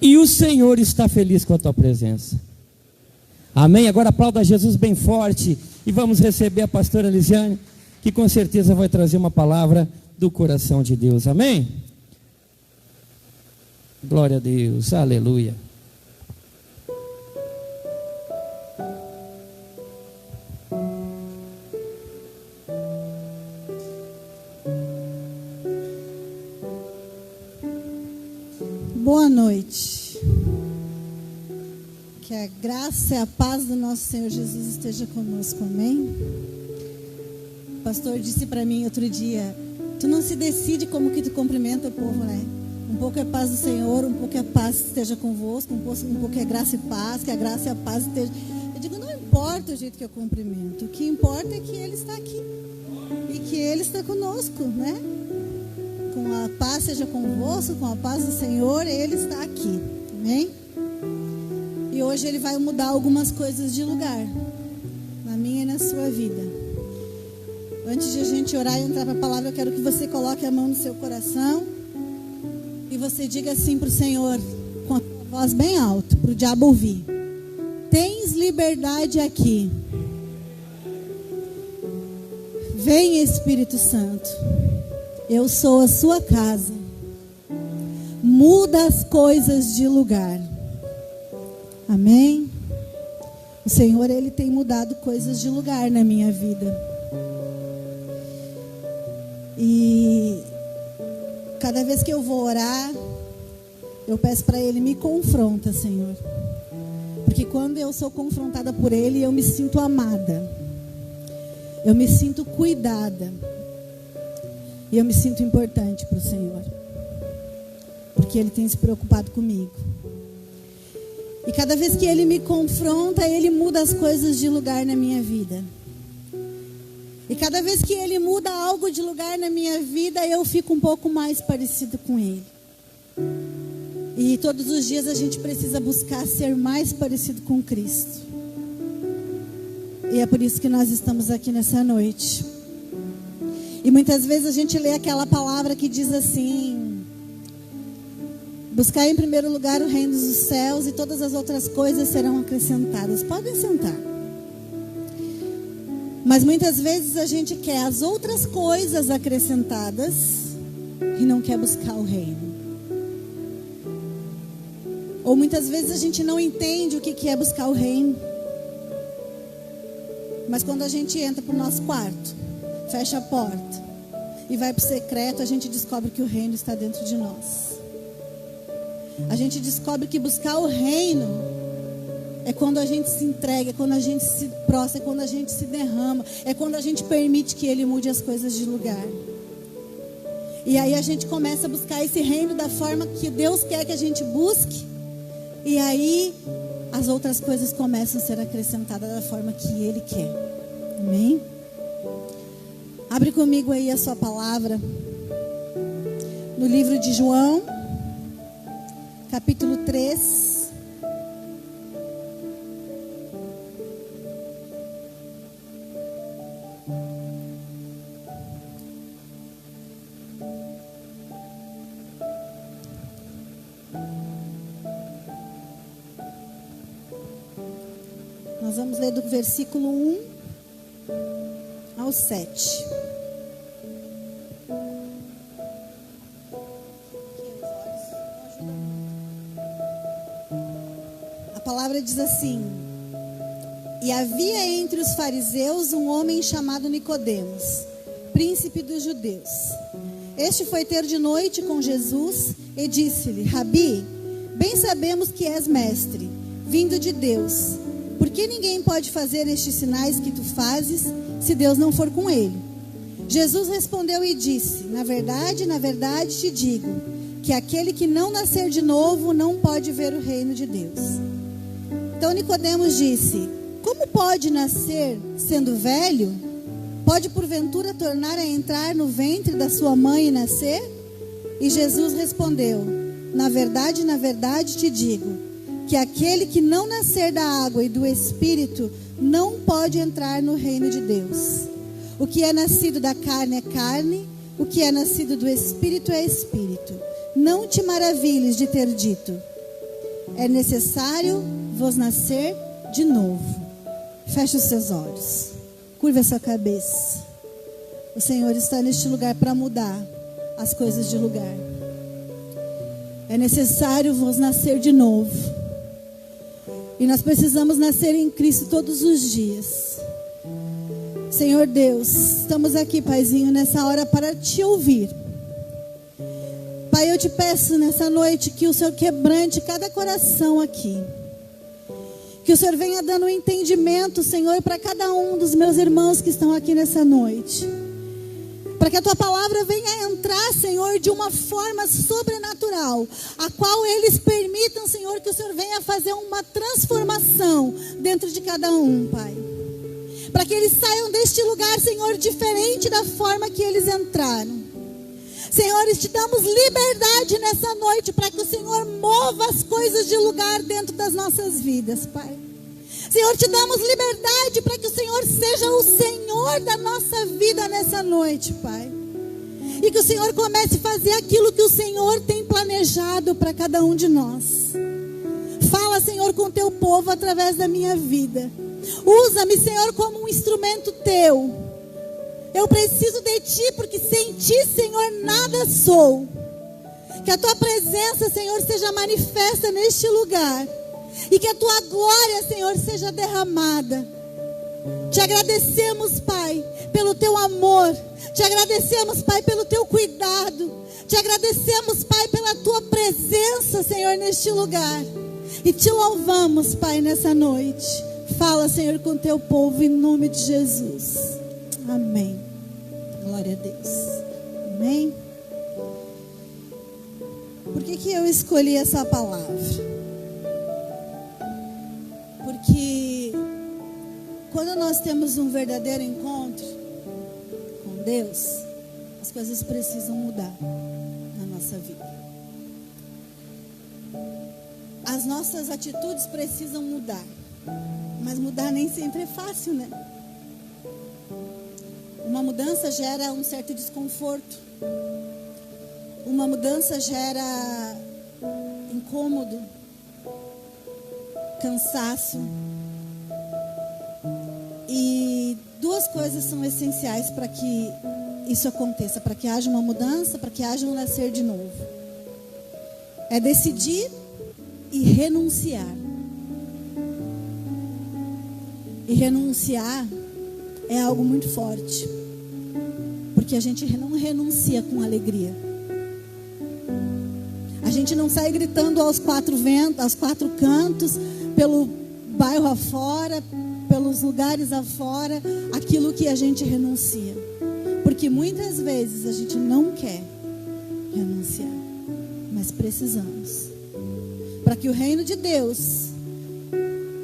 e o Senhor está feliz com a tua presença. Amém? Agora aplauda Jesus bem forte e vamos receber a pastora Lisiane, que com certeza vai trazer uma palavra do coração de Deus. Amém? Glória a Deus, aleluia. Boa noite. Que a graça e a paz do nosso Senhor Jesus esteja conosco, amém? O pastor disse para mim outro dia: tu não se decide como que tu cumprimenta o povo, né? Um pouco é paz do Senhor, um pouco é paz esteja convosco, um pouco é graça e paz, que a graça e a paz esteja. Eu digo, não importa o jeito que eu cumprimento, o que importa é que Ele está aqui e que Ele está conosco, né? Com a paz seja convosco, com a paz do Senhor, Ele está aqui, amém? E hoje Ele vai mudar algumas coisas de lugar, na minha e na sua vida. Antes de a gente orar e entrar para a palavra, eu quero que você coloque a mão no seu coração e você diga assim para o Senhor, com a voz bem alta, para o diabo ouvir: tens liberdade aqui. Vem, Espírito Santo. Eu sou a sua casa. Muda as coisas de lugar. Amém? O Senhor, Ele tem mudado coisas de lugar na minha vida. E cada vez que eu vou orar, eu peço para Ele: me confronta, Senhor. Porque quando eu sou confrontada por Ele, eu me sinto amada. Eu me sinto cuidada. E eu me sinto importante para o Senhor, porque Ele tem se preocupado comigo. E cada vez que Ele me confronta, Ele muda as coisas de lugar na minha vida. E cada vez que Ele muda algo de lugar na minha vida, eu fico um pouco mais parecida com Ele. E todos os dias a gente precisa buscar ser mais parecido com Cristo. E é por isso que nós estamos aqui nessa noite. E muitas vezes a gente lê aquela palavra que diz assim: buscar em primeiro lugar o reino dos céus e todas as outras coisas serão acrescentadas. Podem sentar. Mas muitas vezes a gente quer as outras coisas acrescentadas e não quer buscar o reino. Ou muitas vezes a gente não entende o que é buscar o reino. Mas quando a gente entra para o nosso quarto, fecha a porta e vai para o secreto, a gente descobre que o reino está dentro de nós. A gente descobre que buscar o reino é quando a gente se entrega, é quando a gente se prostra, é quando a gente se derrama, é quando a gente permite que Ele mude as coisas de lugar. E aí a gente começa a buscar esse reino da forma que Deus quer que a gente busque. E aí as outras coisas começam a ser acrescentadas da forma que Ele quer. Amém? Abre comigo aí a sua palavra no livro de João, capítulo 3. Nós vamos ler do versículo 1 ao 7. A palavra diz assim: e havia entre os fariseus um homem chamado Nicodemos, príncipe dos judeus. Este foi ter de noite com Jesus e disse-lhe: Rabi, bem sabemos que és mestre, vindo de Deus. Por que ninguém pode fazer estes sinais que tu fazes, se Deus não for com ele? Jesus respondeu e disse: na verdade te digo, que aquele que não nascer de novo não pode ver o reino de Deus. Então Nicodemos disse: como pode nascer sendo velho? Pode porventura tornar a entrar no ventre da sua mãe e nascer? E Jesus respondeu: na verdade te digo, que aquele que não nascer da água e do Espírito não pode entrar no reino de Deus. O que é nascido da carne é carne, o que é nascido do Espírito é Espírito. Não te maravilhes de ter dito: É necessário vos nascer de novo. Feche os seus olhos. Curva a sua cabeça. O Senhor está neste lugar para mudar as coisas de lugar. É necessário vos nascer de novo. E nós precisamos nascer em Cristo todos os dias. Senhor Deus, estamos aqui, Paizinho, nessa hora para te ouvir. Pai, eu te peço nessa noite que o Senhor quebrante cada coração aqui. Que o Senhor venha dando um entendimento, Senhor, para cada um dos meus irmãos que estão aqui nessa noite. Para que a tua palavra venha entrar, Senhor, de uma forma sobrenatural, a qual eles permitam, Senhor, que o Senhor venha fazer uma transformação dentro de cada um, Pai. Para que eles saiam deste lugar, Senhor, diferente da forma que eles entraram. Senhor, te damos liberdade nessa noite para que o Senhor mova as coisas de lugar dentro das nossas vidas, Pai. Senhor, te damos liberdade para que o Senhor seja o Senhor da nossa vida nessa noite, Pai. E que o Senhor comece a fazer aquilo que o Senhor tem planejado para cada um de nós. Fala, Senhor, com o teu povo através da minha vida. Usa-me, Senhor, como um instrumento teu. Eu preciso de ti, porque sem ti, Senhor, nada sou. Que a tua presença, Senhor, seja manifesta neste lugar. E que a tua glória, Senhor, seja derramada. Te agradecemos, Pai, pelo teu amor. Te agradecemos, Pai, pelo teu cuidado. Te agradecemos, Pai, pela tua presença, Senhor, neste lugar. E te louvamos, Pai, nessa noite. Fala, Senhor, com o teu povo, em nome de Jesus. Amém. Glória a Deus. Amém. Por que eu escolhi essa palavra? Porque quando nós temos um verdadeiro encontro com Deus, as coisas precisam mudar na nossa vida. As nossas atitudes precisam mudar. Mas mudar nem sempre é fácil, né? Uma mudança gera um certo desconforto. Uma mudança gera incômodo, cansaço. E duas coisas são essenciais para que isso aconteça, para que haja uma mudança, para que haja um nascer de novo. É decidir e renunciar. E renunciar é algo muito forte, porque a gente não renuncia com alegria. A gente não sai gritando aos quatro ventos, aos quatro cantos, pelo bairro afora, pelos lugares afora, aquilo que a gente renuncia. Porque muitas vezes a gente não quer renunciar, mas precisamos. Para que o reino de Deus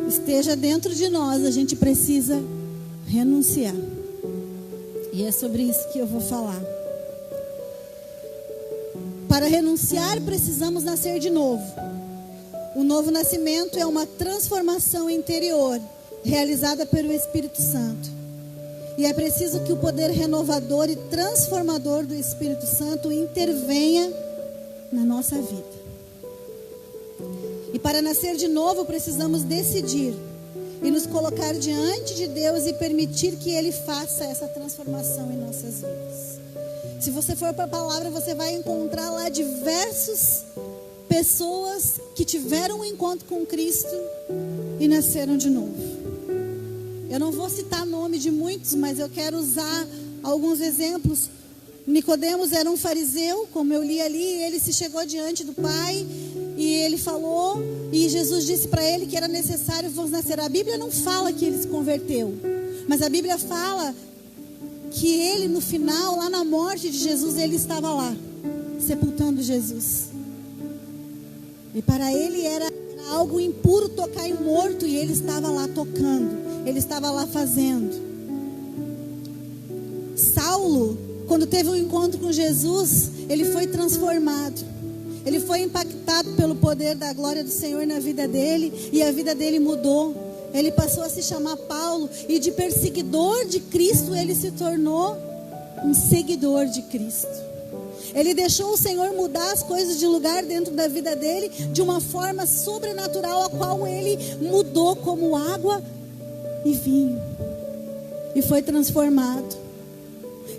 esteja dentro de nós, a gente precisa renunciar. E é sobre isso que eu vou falar. Para renunciar, precisamos nascer de novo. O novo nascimento é uma transformação interior, realizada pelo Espírito Santo. E é preciso que o poder renovador e transformador do Espírito Santo intervenha na nossa vida. E para nascer de novo, precisamos decidir e nos colocar diante de Deus e permitir que Ele faça essa transformação em nossas vidas. Se você for para a palavra, você vai encontrar lá diversas pessoas que tiveram um encontro com Cristo e nasceram de novo. Eu não vou citar nome de muitos, mas eu quero usar alguns exemplos. Nicodemos era um fariseu, como eu li ali, ele se chegou diante do Pai e ele falou, e Jesus disse para ele que era necessário vos nascer. A Bíblia não fala que ele se converteu, mas a Bíblia fala que ele no final, lá na morte de Jesus, ele estava lá, sepultando Jesus. E para ele era algo impuro tocar em morto, e ele estava lá tocando, ele estava lá fazendo. Saulo, quando teve um encontro com Jesus, ele foi transformado. Ele foi impactado pelo poder da glória do Senhor na vida dele, e a vida dele mudou. Ele passou a se chamar Paulo, e de perseguidor de Cristo ele se tornou um seguidor de Cristo. Ele deixou o Senhor mudar as coisas de lugar dentro da vida dele de uma forma sobrenatural, a qual ele mudou como água e vinho. E foi transformado.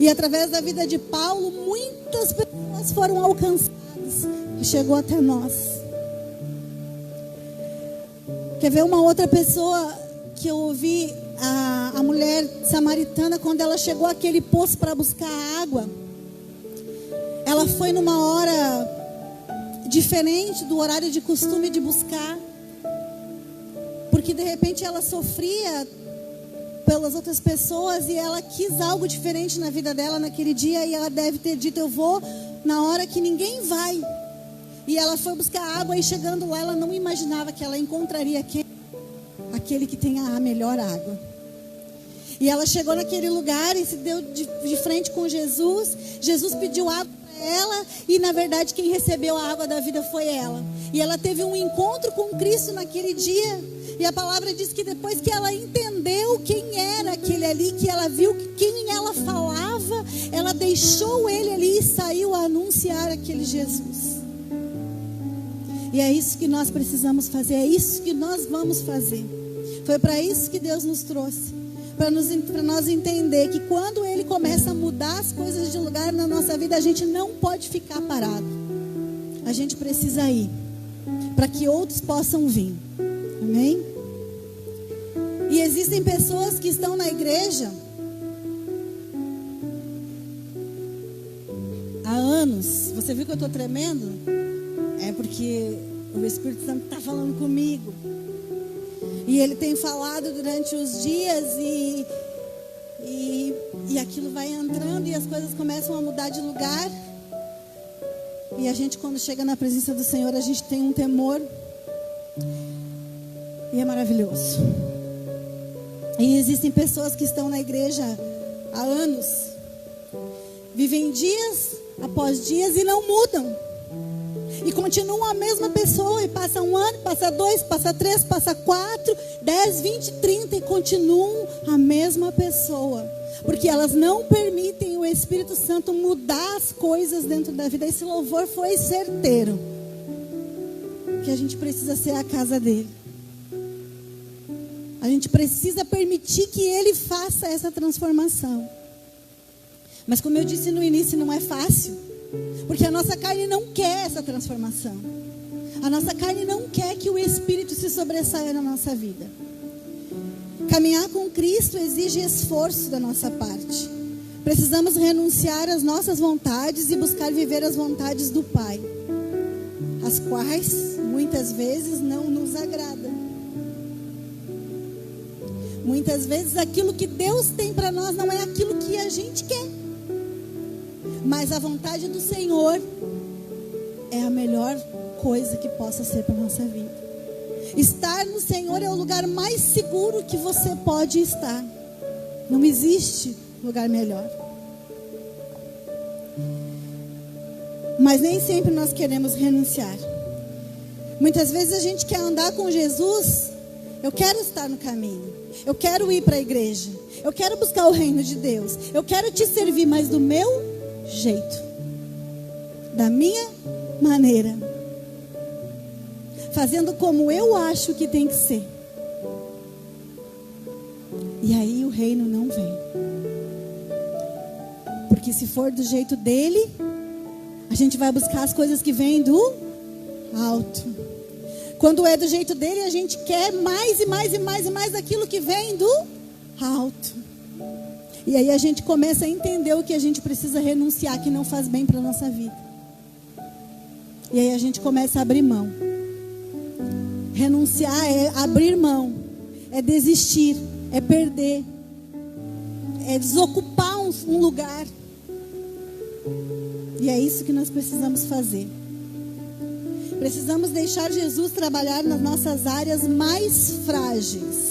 E através da vida de Paulo, muitas pessoas foram alcançadas e chegou até nós. Quer ver uma outra pessoa que eu ouvi, a mulher samaritana, quando ela chegou àquele poço para buscar água, ela foi numa hora diferente do horário de costume de buscar, porque de repente ela sofria pelas outras pessoas e ela quis algo diferente na vida dela naquele dia, e ela deve ter dito: eu vou na hora que ninguém vai. E ela foi buscar água, e chegando lá ela não imaginava que ela encontraria aquele que tem a melhor água. E ela chegou naquele lugar e se deu de frente com Jesus. Jesus pediu água para ela, e na verdade quem recebeu a água da vida foi ela. E ela teve um encontro com Cristo naquele dia. E a palavra diz que depois que ela entendeu quem era aquele ali, que ela viu quem ela falava, ela deixou ele ali e saiu a anunciar aquele Jesus. E é isso que nós precisamos fazer, é isso que nós vamos fazer. Foi para isso que Deus nos trouxe, para nós entender que quando Ele começa a mudar as coisas de lugar na nossa vida, a gente não pode ficar parado. A gente precisa ir, para que outros possam vir. Amém? E existem pessoas que estão na igreja há anos. Você viu que eu estou tremendo? É porque o Espírito Santo está falando comigo. E ele tem falado durante os dias e aquilo vai entrando e as coisas começam a mudar de lugar. E a gente, quando chega na presença do Senhor, a gente tem um temor. E é maravilhoso. E existem pessoas que estão na igreja há anos, vivem dias após dias e não mudam. E continuam a mesma pessoa, e passa um ano, passa 2, passa 3, passa 4, 10, 20, 30 e continuam a mesma pessoa. Porque elas não permitem o Espírito Santo mudar as coisas dentro da vida. Esse louvor foi certeiro. Que a gente precisa ser a casa dele. A gente precisa permitir que ele faça essa transformação. Mas como eu disse no início, não é fácil. Porque a nossa carne não quer essa transformação. A nossa carne não quer que o Espírito se sobressaia na nossa vida. Caminhar com Cristo exige esforço da nossa parte. Precisamos renunciar às nossas vontades e buscar viver as vontades do Pai, as quais muitas vezes não nos agradam. Muitas vezes aquilo que Deus tem para nós não é aquilo que a gente quer. Mas a vontade do Senhor é a melhor coisa que possa ser para a nossa vida. Estar no Senhor é o lugar mais seguro que você pode estar. Não existe lugar melhor. Mas nem sempre nós queremos renunciar. Muitas vezes a gente quer andar com Jesus. Eu quero estar no caminho. Eu quero ir para a igreja. Eu quero buscar o reino de Deus. Eu quero te servir, mas do meu jeito, da minha maneira, fazendo como eu acho que tem que ser. E aí o reino não vem. Porque se for do jeito dele, a gente vai buscar as coisas que vêm do alto. Quando é do jeito dele, a gente quer mais e mais e mais e mais daquilo que vem do alto. E aí a gente começa a entender o que a gente precisa renunciar, que não faz bem para a nossa vida. E aí a gente começa a abrir mão. Renunciar é abrir mão, é desistir, é perder, é desocupar um lugar. E é isso que nós precisamos fazer. Precisamos deixar Jesus trabalhar nas nossas áreas mais frágeis.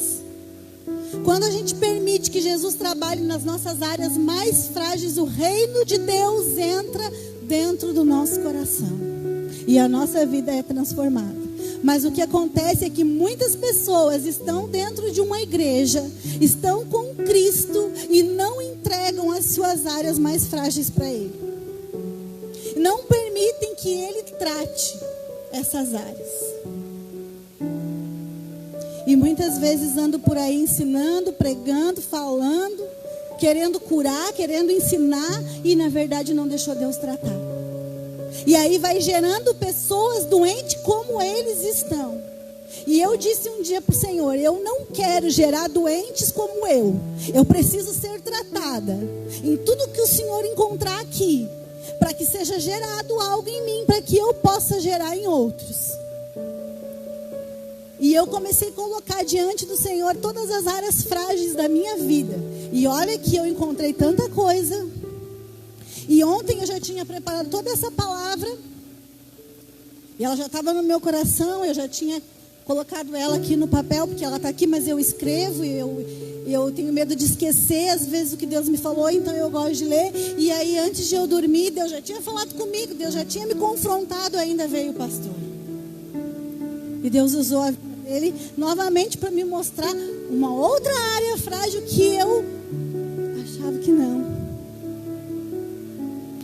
Quando a gente permite que Jesus trabalhe nas nossas áreas mais frágeis, o reino de Deus entra dentro do nosso coração. E a nossa vida é transformada. Mas o que acontece é que muitas pessoas estão dentro de uma igreja, estão com Cristo e não entregam as suas áreas mais frágeis para Ele. não permitem que Ele trate essas áreas. E muitas vezes ando por aí ensinando, pregando, falando, querendo curar, querendo ensinar, e na verdade não deixou Deus tratar. E aí vai gerando pessoas doentes como eles estão. E eu disse um dia para o Senhor, eu não quero gerar doentes como eu. Eu preciso ser tratada em tudo que o Senhor encontrar aqui, para que seja gerado algo em mim, para que eu possa gerar em outros. E eu comecei a colocar diante do Senhor todas as áreas frágeis da minha vida. E olha que eu encontrei tanta coisa. E ontem eu já tinha preparado toda essa palavra. E ela já estava no meu coração, eu já tinha colocado ela aqui no papel, porque ela está aqui, mas eu escrevo, eu tenho medo de esquecer às vezes o que Deus me falou, então eu gosto de ler. E aí antes de eu dormir, Deus já tinha falado comigo, Deus já tinha me confrontado, ainda veio o pastor. E Deus usou a vida dele novamente para me mostrar uma outra área frágil que eu achava que não.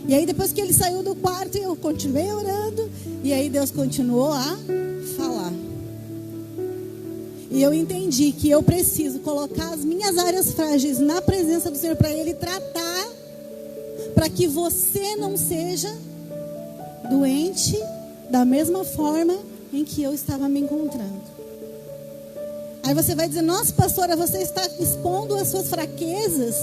E aí depois que ele saiu do quarto, eu continuei orando, e aí Deus continuou a falar. E eu entendi que eu preciso colocar as minhas áreas frágeis na presença do Senhor para Ele tratar, para que você não seja doente da mesma forma em que eu estava me encontrando. Aí você vai dizer, nossa pastora, você está expondo as suas fraquezas.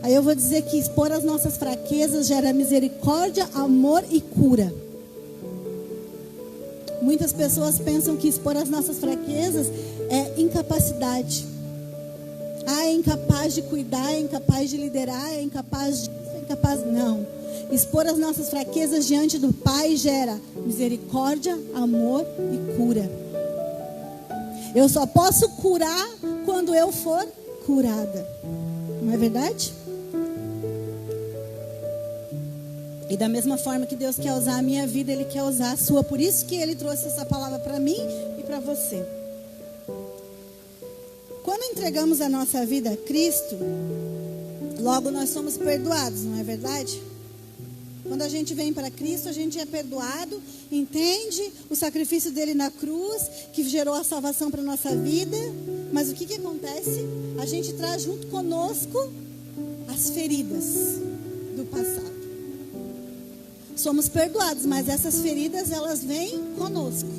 Aí eu vou dizer que expor as nossas fraquezas gera misericórdia, amor e cura. Muitas pessoas pensam que expor as nossas fraquezas é incapacidade. Ah, é incapaz de cuidar, é incapaz de liderar, é incapaz disso, é incapaz... Não. Expor as nossas fraquezas diante do Pai gera misericórdia, amor e cura. Eu só posso curar quando eu for curada. Não é verdade? E da mesma forma que Deus quer usar a minha vida, Ele quer usar a sua. Por isso que Ele trouxe essa palavra para mim e para você. Quando entregamos a nossa vida a Cristo, logo nós somos perdoados, não é verdade? Quando a gente vem para Cristo, a gente é perdoado, entende o sacrifício dele na cruz, que gerou a salvação para a nossa vida. Mas o que acontece? A gente traz junto conosco as feridas do passado. Somos perdoados, mas essas feridas, elas vêm conosco.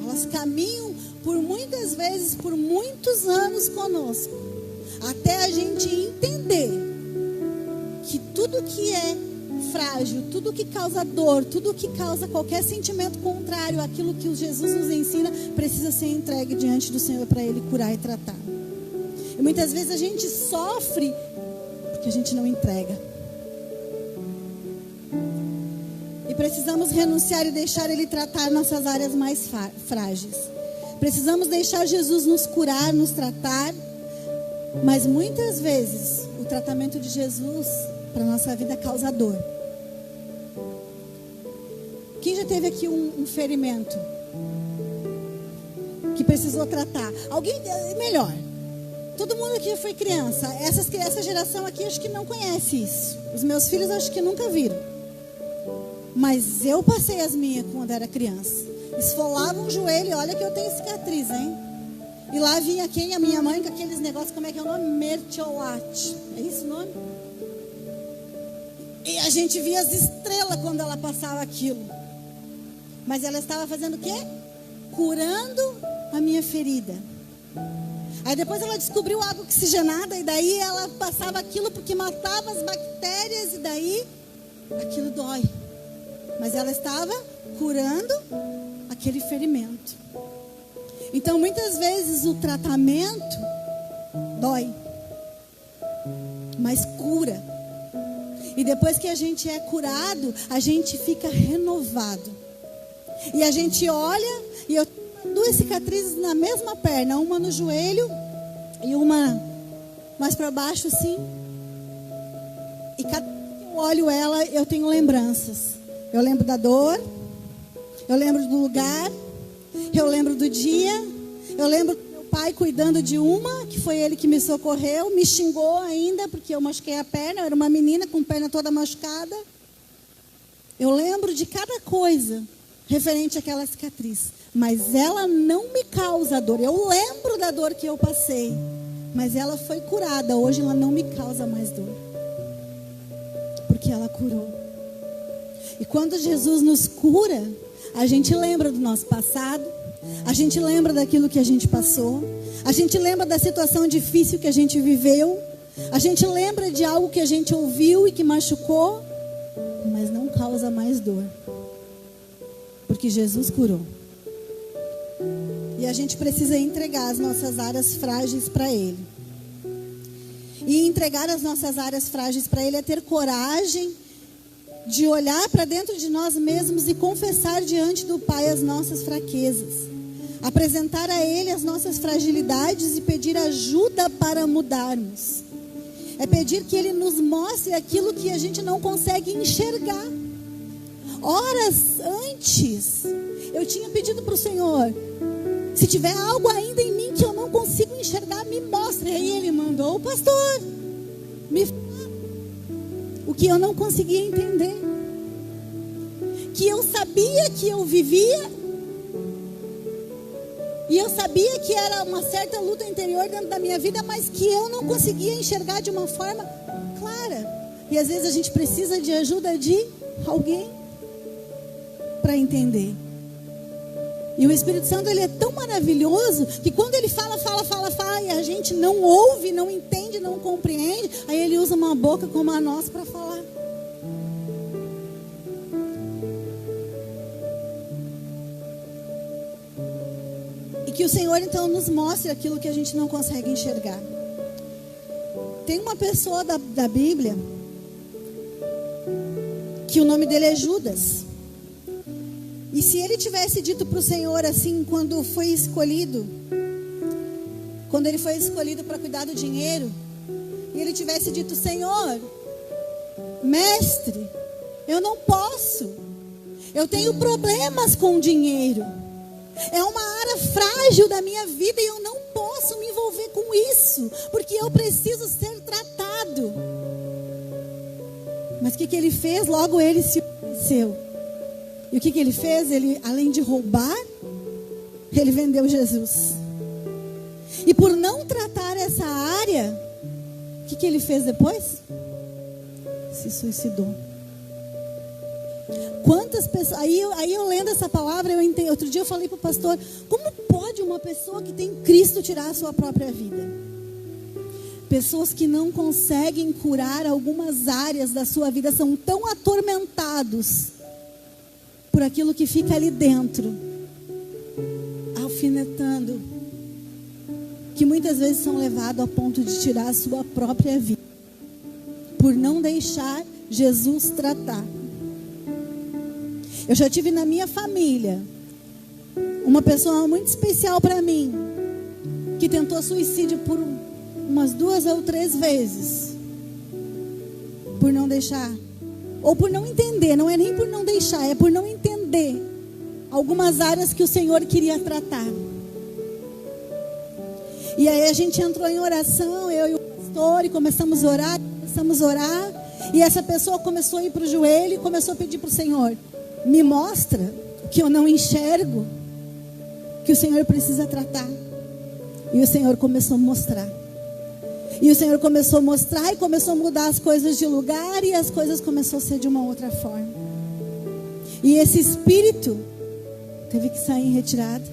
Elas caminham por muitas vezes, por muitos anos conosco. Até a gente entender que tudo que é frágil, tudo que causa dor, tudo que causa qualquer sentimento contrário àquilo que Jesus nos ensina, precisa ser entregue diante do Senhor para Ele curar e tratar. E muitas vezes a gente sofre porque a gente não entrega. E precisamos renunciar e deixar Ele tratar nossas áreas mais frágeis. Precisamos deixar Jesus nos curar, nos tratar. Mas muitas vezes o tratamento de Jesus para a nossa vida causa dor. Quem já teve aqui um ferimento que precisou tratar? Alguém, melhor, todo mundo aqui foi criança. Essa geração aqui acho que não conhece isso. Os meus filhos acho que nunca viram. Mas eu passei as minhas quando era criança. Esfolava um joelho, olha que eu tenho cicatriz, hein? E lá vinha quem? A minha mãe com aqueles negócios, como é que é o nome? Mertiolate. É isso o nome? E a gente via as estrelas quando ela passava aquilo. Mas ela estava fazendo o quê? Curando a minha ferida. Aí depois ela descobriu água oxigenada, e daí ela passava aquilo porque matava as bactérias, e daí aquilo dói. Mas ela estava curando aquele ferimento. Então muitas vezes o tratamento dói, mas cura. E depois que a gente é curado, a gente fica renovado. E a gente olha, e eu tenho 2 cicatrizes na mesma perna, uma no joelho e uma mais para baixo assim. E cada vez que eu olho ela, eu tenho lembranças. Eu lembro da dor, eu lembro do lugar, eu lembro do dia, eu lembro do meu pai cuidando de uma, que foi ele que me socorreu, me xingou ainda, porque eu machuquei a perna, eu era uma menina com a perna toda machucada. Eu lembro de cada coisa referente àquela cicatriz, mas ela não me causa dor. Eu lembro da dor que eu passei, mas ela foi curada. Hoje ela não me causa mais dor, porque ela curou. E quando Jesus nos cura, a gente lembra do nosso passado, a gente lembra daquilo que a gente passou, a gente lembra da situação difícil que a gente viveu, a gente lembra de algo que a gente ouviu e que machucou, mas não causa mais dor, porque Jesus curou. E a gente precisa entregar as nossas áreas frágeis para Ele. E entregar as nossas áreas frágeis para Ele é ter coragem de olhar para dentro de nós mesmos e confessar diante do Pai as nossas fraquezas. Apresentar a Ele as nossas fragilidades e pedir ajuda para mudarmos. É pedir que Ele nos mostre aquilo que a gente não consegue enxergar. Horas antes, eu tinha pedido para o Senhor: se tiver algo ainda em mim que eu não consigo enxergar, me mostre. Aí Ele mandou o pastor me falar o que eu não conseguia entender, que eu sabia que eu vivia, e eu sabia que era uma certa luta interior dentro da minha vida, mas que eu não conseguia enxergar de uma forma clara. E às vezes a gente precisa de ajuda de alguém para entender. E o Espírito Santo, ele é tão maravilhoso que quando ele fala e a gente não ouve, não entende, não compreende, aí ele usa uma boca como a nossa para falar. E que o Senhor então nos mostre aquilo que a gente não consegue enxergar. Tem uma pessoa da Bíblia que o nome dele é Judas. E se ele tivesse dito para o Senhor assim, quando ele foi escolhido para cuidar do dinheiro, e ele tivesse dito: Senhor, mestre, eu não posso, eu tenho problemas com dinheiro, é uma área frágil da minha vida e eu não posso me envolver com isso, porque eu preciso ser tratado. Mas o que ele fez? Logo ele se ofereceu. E o que ele fez? Ele, além de roubar, ele vendeu Jesus. E por não tratar essa área, o que ele fez depois? Se suicidou. Quantas pessoas... Aí eu lendo essa palavra, eu entendi. Outro dia eu falei para o pastor: como pode uma pessoa que tem Cristo tirar a sua própria vida? Pessoas que não conseguem curar algumas áreas da sua vida são tão atormentados por aquilo que fica ali dentro, alfinetando, que muitas vezes são levados a ponto de tirar a sua própria vida, por não deixar Jesus tratar. Eu já tive na minha família uma pessoa muito especial para mim, que tentou suicídio por umas 2 ou 3 vezes, por não deixar, ou por não entender. Não é nem por não deixar, é por não entender algumas áreas que o Senhor queria tratar. E aí a gente entrou em oração, eu e o pastor, e começamos a orar, e essa pessoa começou a ir para o joelho e começou a pedir para o Senhor: me mostra o que eu não enxergo, que o Senhor precisa tratar. E o Senhor começou a mostrar. E o Senhor começou a mostrar e começou a mudar as coisas de lugar, e as coisas começaram a ser de uma outra forma. E esse espírito teve que sair em retirada,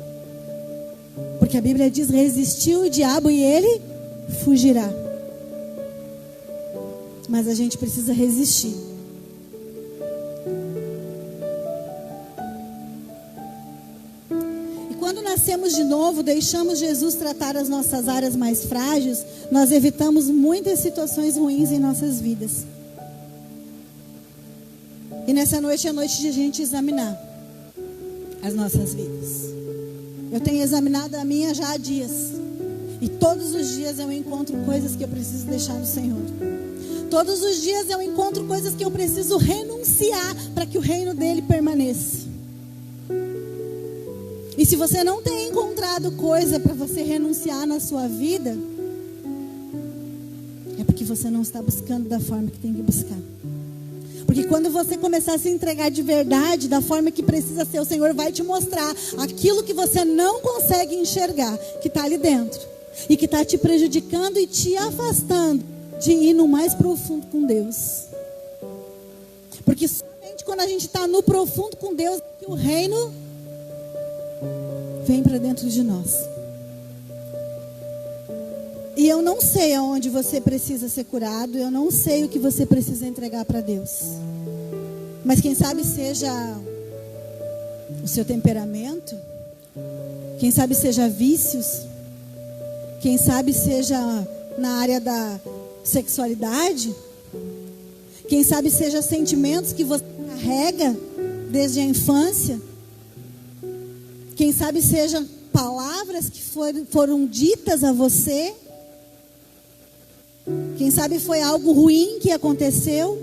porque a Bíblia diz: resistiu o diabo e ele fugirá. Mas a gente precisa resistir. Quando nascemos de novo, deixamos Jesus tratar as nossas áreas mais frágeis, nós evitamos muitas situações ruins em nossas vidas. E nessa noite é noite de a gente examinar as nossas vidas. Eu tenho examinado a minha já há dias. E todos os dias eu encontro coisas que eu preciso deixar no Senhor. Todos os dias eu encontro coisas que eu preciso renunciar para que o reino dele permaneça. E se você não tem encontrado coisa para você renunciar na sua vida, é porque você não está buscando da forma que tem que buscar. Porque quando você começar a se entregar de verdade, da forma que precisa ser, o Senhor vai te mostrar aquilo que você não consegue enxergar, que está ali dentro. E que está te prejudicando e te afastando de ir no mais profundo com Deus. Porque somente quando a gente está no profundo com Deus, que o reino vem para dentro de nós. E eu não sei aonde você precisa ser curado. Eu não sei o que você precisa entregar para Deus. Mas quem sabe seja o seu temperamento. Quem sabe seja vícios. Quem sabe seja na área da sexualidade. Quem sabe seja sentimentos que você carrega desde a infância. Quem sabe sejam palavras que foram ditas a você. Quem sabe foi algo ruim que aconteceu.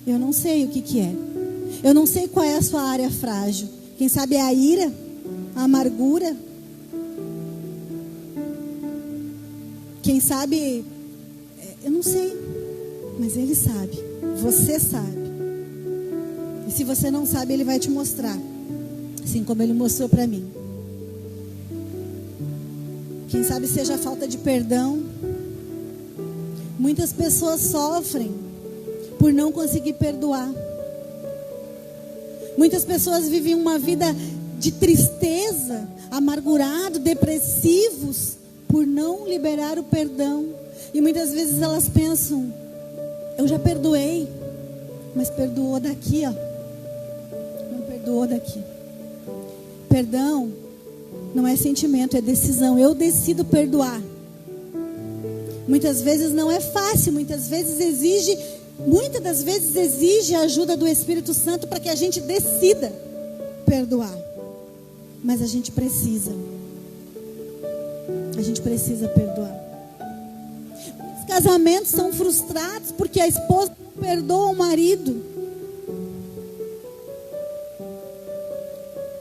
Eu não sei o que é. Eu não sei qual é a sua área frágil. Quem sabe é a ira, a amargura. Quem sabe, eu não sei, mas Ele sabe. Você sabe. E se você não sabe, Ele vai te mostrar. Assim como Ele mostrou para mim. Quem sabe seja a falta de perdão. Muitas pessoas sofrem por não conseguir perdoar. Muitas pessoas vivem uma vida de tristeza, amargurado, depressivos, por não liberar o perdão. E muitas vezes elas pensam: eu já perdoei, mas perdoou daqui, ó. Não perdoou daqui. Perdão não é sentimento, é decisão. Eu decido perdoar. Muitas vezes não é fácil, muitas das vezes exige a ajuda do Espírito Santo para que a gente decida perdoar. Mas a gente precisa. A gente precisa perdoar. Muitos casamentos são frustrados porque a esposa não perdoa o marido.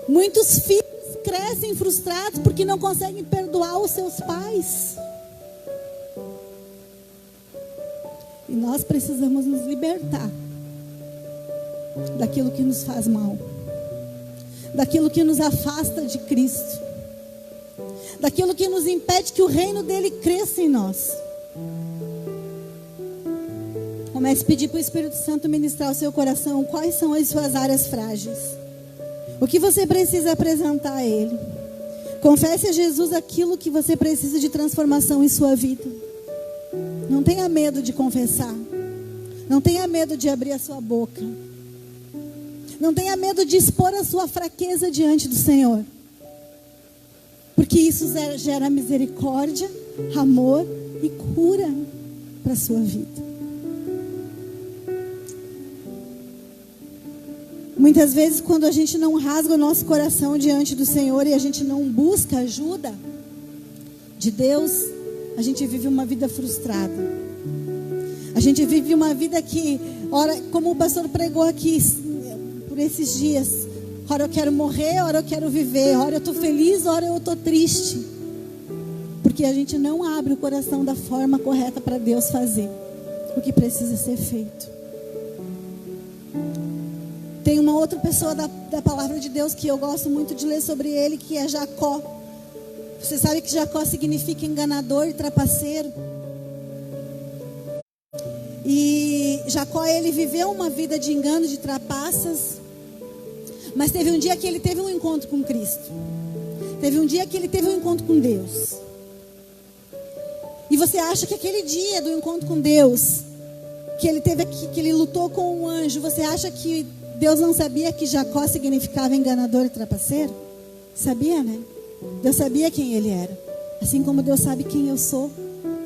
Muitos filhos crescem frustrados porque não conseguem perdoar os seus pais. E nós precisamos nos libertar daquilo que nos faz mal, daquilo que nos afasta de Cristo, daquilo que nos impede que o reino dele cresça em nós. Comece a pedir para o Espírito Santo ministrar o seu coração. Quais são as suas áreas frágeis? O que você precisa apresentar a Ele? Confesse a Jesus aquilo que você precisa de transformação em sua vida. Não tenha medo de confessar. Não tenha medo de abrir a sua boca. Não tenha medo de expor a sua fraqueza diante do Senhor. Porque isso gera misericórdia, amor e cura para a sua vida. Muitas vezes, quando a gente não rasga o nosso coração diante do Senhor e a gente não busca ajuda de Deus, a gente vive uma vida frustrada. A gente vive uma vida que, ora, como o pastor pregou aqui por esses dias, ora eu quero morrer, ora eu quero viver, ora eu estou feliz, ora eu estou triste. Porque a gente não abre o coração da forma correta para Deus fazer o que precisa ser feito. Tem uma outra pessoa da palavra de Deus que eu gosto muito de ler sobre ele, que é Jacó. Você sabe que Jacó significa enganador e trapaceiro. E Jacó, ele viveu uma vida de engano, de trapaças. Mas teve um dia que ele teve um encontro com Cristo. Teve um dia que ele teve um encontro com Deus. E você acha que aquele dia do encontro com Deus, que ele teve aqui, que ele lutou com um anjo, você acha que Deus não sabia que Jacó significava enganador e trapaceiro? Sabia, né? Deus sabia quem ele era. Assim como Deus sabe quem eu sou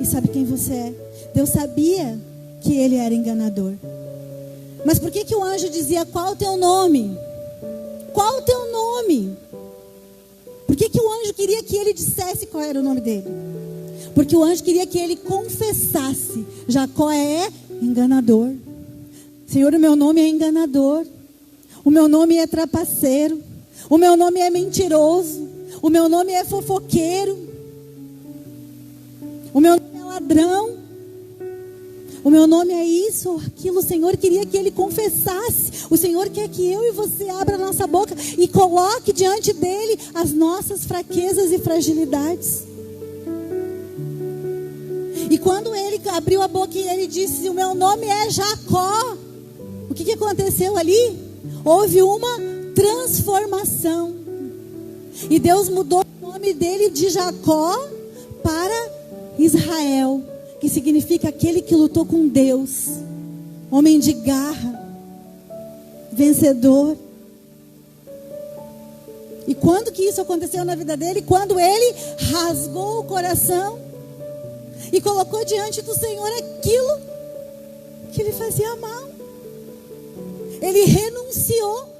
e sabe quem você é. Deus sabia que ele era enganador. Mas por que o anjo dizia: qual o teu nome? Qual o teu nome? Por que o anjo queria que ele dissesse qual era o nome dele? Porque o anjo queria que ele confessasse: Jacó é enganador. Senhor, o meu nome é enganador. O meu nome é trapaceiro. O meu nome é mentiroso. O meu nome é fofoqueiro. O meu nome é ladrão. O meu nome é isso ou aquilo. O Senhor queria que ele confessasse. O Senhor quer que eu e você abra a nossa boca e coloque diante dele as nossas fraquezas e fragilidades. E quando ele abriu a boca e ele disse: o meu nome é Jacó, o que aconteceu ali? Houve uma transformação. E Deus mudou o nome dele de Jacó para Israel, que significa aquele que lutou com Deus, homem de garra, vencedor. E quando que isso aconteceu na vida dele? Quando ele rasgou o coração e colocou diante do Senhor aquilo que lhe fazia mal. Ele renunciou.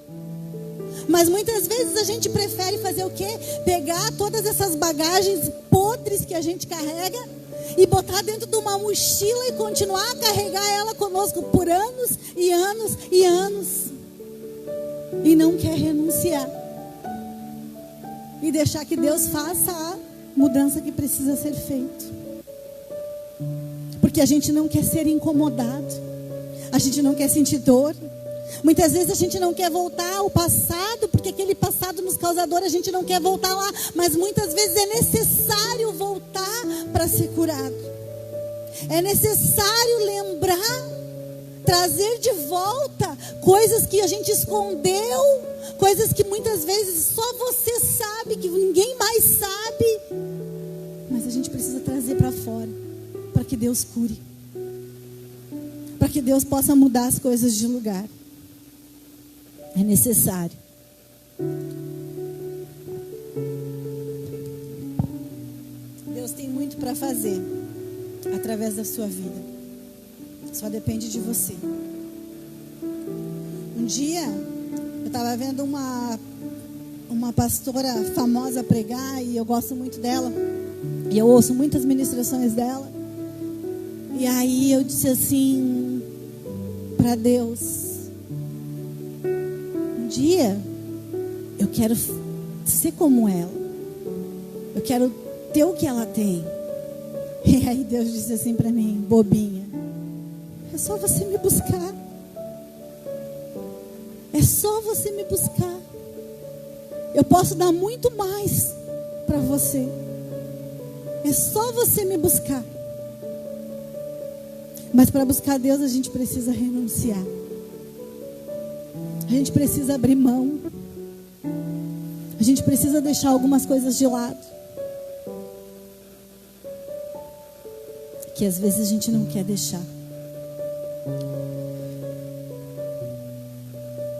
Mas muitas vezes a gente prefere fazer o quê? Pegar todas essas bagagens podres que a gente carrega e botar dentro de uma mochila e continuar a carregar ela conosco por anos e anos e anos. E não quer renunciar. E deixar que Deus faça a mudança que precisa ser feita. Porque a gente não quer ser incomodado. A gente não quer sentir dor. Muitas vezes a gente não quer voltar ao passado, porque aquele passado nos causa dor, a gente não quer voltar lá. Mas muitas vezes é necessário voltar para ser curado. É necessário lembrar, trazer de volta coisas que a gente escondeu, coisas que muitas vezes só você sabe, que ninguém mais sabe. Mas a gente precisa trazer para fora, para que Deus cure, para que Deus possa mudar as coisas de lugar. É necessário. Deus tem muito para fazer através da sua vida. Só depende de você. Um dia eu estava vendo uma pastora famosa pregar, e eu gosto muito dela, e eu ouço muitas ministrações dela. E aí eu disse assim para Deus: um dia eu quero ser como ela, eu quero ter o que ela tem. E aí Deus disse assim para mim: bobinha, é só você me buscar. É só você me buscar. Eu posso dar muito mais para você. É só você me buscar. Mas para buscar Deus a gente precisa renunciar. A gente precisa abrir mão. A gente precisa deixar algumas coisas de lado, que às vezes a gente não quer deixar.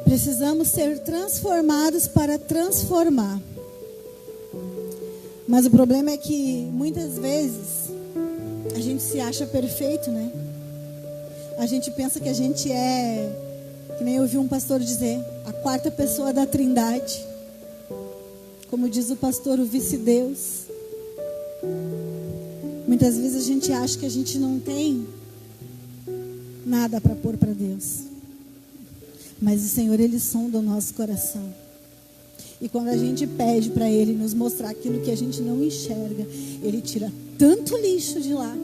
Precisamos ser transformados para transformar. Mas o problema é que muitas vezes a gente se acha perfeito, né? A gente pensa que a gente é, que nem eu ouvi um pastor dizer, a quarta pessoa da Trindade. Como diz o pastor, o vice-deus. Muitas vezes a gente acha que a gente não tem nada para pôr para Deus. Mas o Senhor, Ele sonda o nosso coração. E quando a gente pede para Ele nos mostrar aquilo que a gente não enxerga, Ele tira tanto lixo de lá.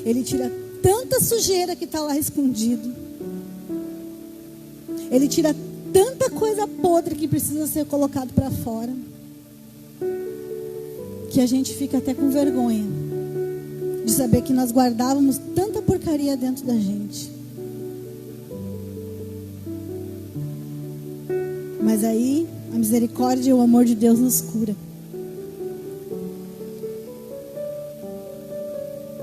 Ele tira tanta sujeira que está lá escondido. Ele tira tanta coisa podre que precisa ser colocado para fora, que a gente fica até com vergonha de saber que nós guardávamos tanta porcaria dentro da gente. Mas aí a misericórdia e o amor de Deus nos cura.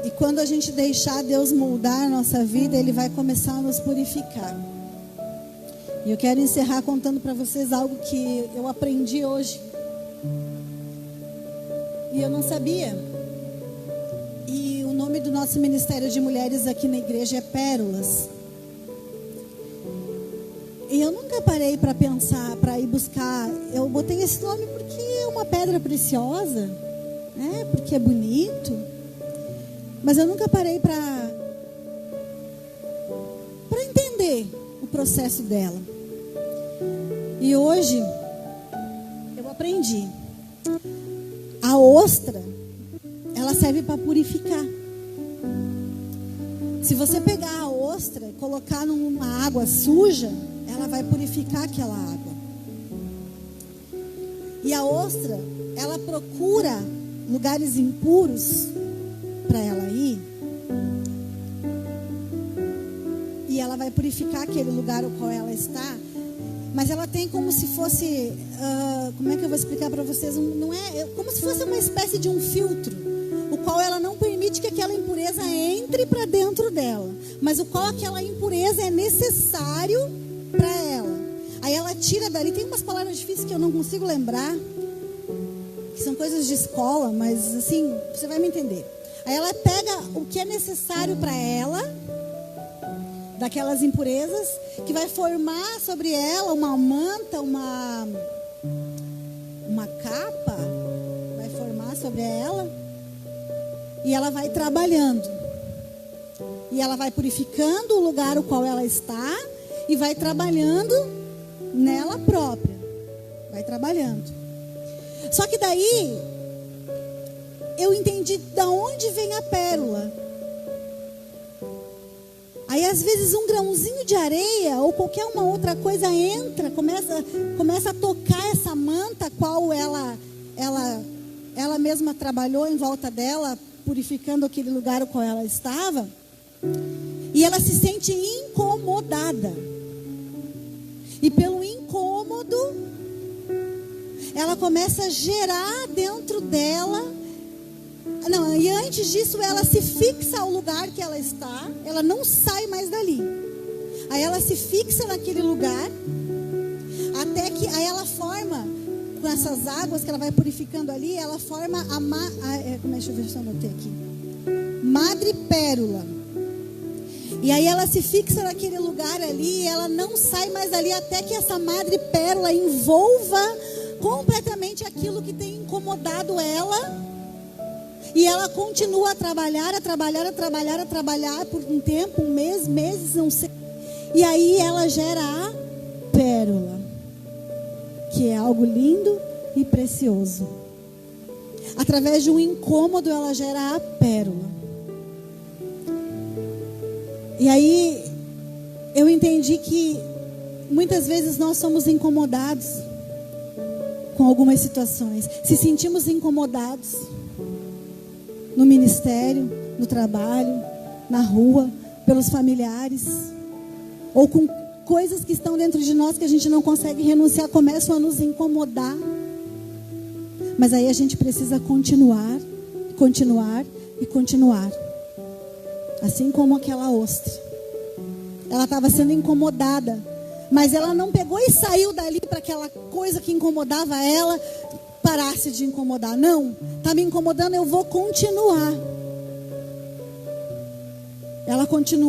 E quando a gente deixar Deus moldar a nossa vida, Ele vai começar a nos purificar. E eu quero encerrar contando para vocês algo que eu aprendi hoje. E eu não sabia. E o nome do nosso ministério de mulheres aqui na igreja é Pérolas. E eu nunca parei para pensar, para ir buscar. Eu botei esse nome porque é uma pedra preciosa, né? Porque é bonito. Mas eu nunca parei para entender o processo dela. E hoje eu aprendi. A ostra, ela serve para purificar. Se você pegar a ostra e colocar numa água suja, ela vai purificar aquela água. E a ostra, ela procura lugares impuros para ela ir. E ela vai purificar aquele lugar ao qual ela está. Mas ela tem como se fosse, como é que eu vou explicar para vocês? Não é como se fosse uma espécie de um filtro, o qual ela não permite que aquela impureza entre para dentro dela, mas o qual aquela impureza é necessário para ela. Aí ela tira dali, tem umas palavras difíceis que eu não consigo lembrar, que são coisas de escola, mas assim, você vai me entender. Aí ela pega o que é necessário para ela, daquelas impurezas, que vai formar sobre ela uma manta, uma capa, vai formar sobre ela, e ela vai trabalhando, e ela vai purificando o lugar o qual ela está, e vai trabalhando nela própria, vai trabalhando. Só que daí eu entendi da onde vem a pérola. Aí às vezes um grãozinho de areia ou qualquer uma outra coisa entra, começa a tocar essa manta qual ela mesma trabalhou em volta dela, purificando aquele lugar no qual ela estava, e ela se sente incomodada. E pelo incômodo, ela começa a gerar dentro dela. Não, e antes disso ela se fixa ao lugar que ela está, ela não sai mais dali. Aí ela se fixa naquele lugar, até que aí ela forma, com essas águas que ela vai purificando ali, ela forma deixa eu ver se eu anotei aqui, madrepérola. E aí ela se fixa naquele lugar ali, e ela não sai mais dali, até que essa madrepérola envolva completamente aquilo que tem incomodado ela. E ela continua a trabalhar por um tempo, um mês, meses, não sei. E aí ela gera a pérola, que é algo lindo e precioso. Através de um incômodo, ela gera a pérola. E aí eu entendi que muitas vezes nós somos incomodados com algumas situações. Se sentimos incomodados no ministério, no trabalho, na rua, pelos familiares, ou com coisas que estão dentro de nós que a gente não consegue renunciar, começam a nos incomodar. Mas aí a gente precisa continuar e continuar. Assim como aquela ostra. Ela estava sendo incomodada, mas ela não pegou e saiu dali para aquela coisa que incomodava ela parasse de incomodar. Não, está me incomodando, eu vou continuar. Ela continuou.